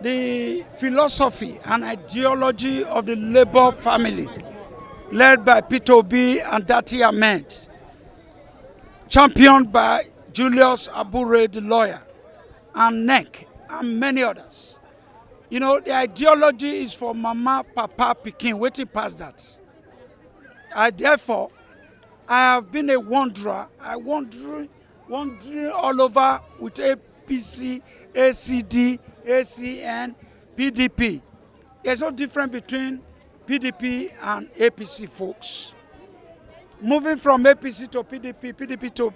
the philosophy and ideology of the Labour family, led by Peter Obi and Dati Ahmed, championed by Julius Abure, the lawyer, and NEC, and many others. You know, the ideology is for Mama, Papa, Pikin, waiting past that. Therefore, I have been a wanderer. I wandering all over with APC, ACD, ACN, PDP. There's no difference between PDP and APC, folks. Moving from APC to PDP, PDP to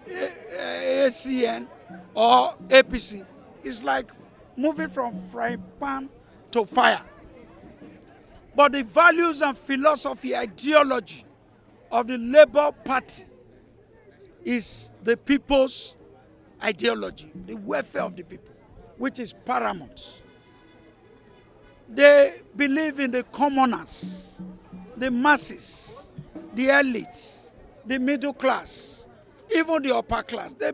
ACN or APC is like moving from frying pan to fire. But the values and philosophy, ideology of the Labour Party is the people's ideology, the welfare of the people, which is paramount. They believe in the commoners, the masses, the elites, the middle class, even the upper class. They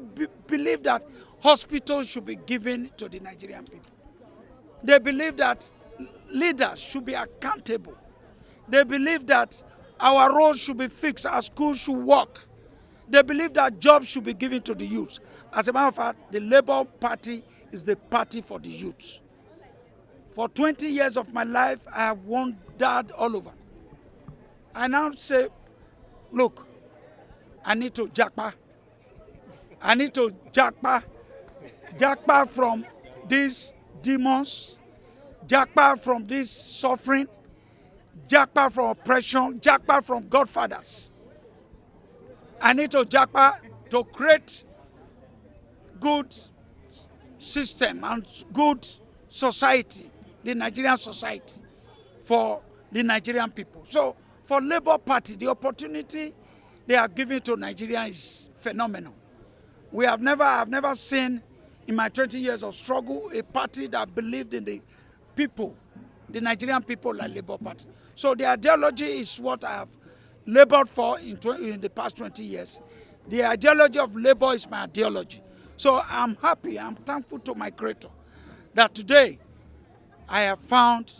believe that hospitals should be given to the Nigerian people. They believe that leaders should be accountable. They believe that our roads should be fixed, our schools should work. They believe that jobs should be given to the youth. As a matter of fact, the Labour Party is the party for the youth. For 20 years of my life, I have wandered all over. I now say, look, I need to Japa. I need to Japa from these demons, Japa from this suffering, Japa from oppression, Japa from godfathers. I need to Japa to create good system and good society, the Nigerian society, for the Nigerian people. So for Labour Party, the opportunity they are giving to Nigeria is phenomenal. I've never seen in my 20 years of struggle a party that believed in the people, the Nigerian people, like Labour Party. So the ideology is what I have labored for in the past 20 years. The ideology of Labour is my ideology. So I'm happy, I'm thankful to my Creator that today I have found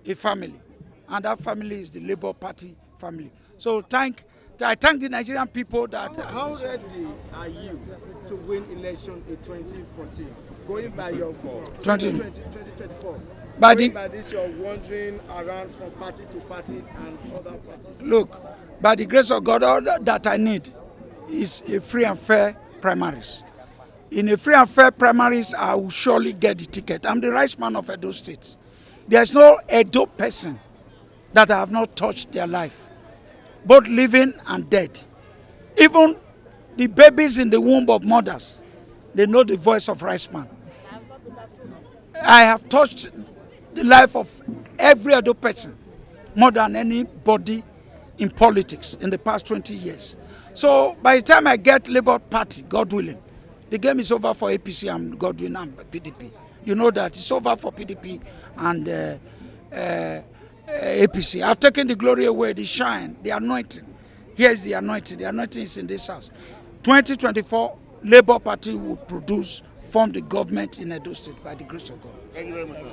a family, and that family is the Labour Party family. So I thank the Nigerian people that... How ready are you to win election in 2014? Going by your 2024. By this, you're wandering around from party to party and other parties. Look, by the grace of God, all that I need is a free and fair primaries. In a free and fair primaries, I will surely get the ticket. I'm the rice man of Edo State. There's no Edo person that I have not touched their life, both living and dead. Even the babies in the womb of mothers, they know the voice of rice man. I have touched the life of every other person more than anybody in politics in the past 20 years. So by the time I get Labour Party, God willing, the game is over for APC and God willing and PDP. You know that it's over for PDP and APC. I've taken the glory away, the shine, the anointing. Here's the anointing. The anointing is in this house. 2024, Labour Party will form the government in Edo State by the grace of God. Thank you very much.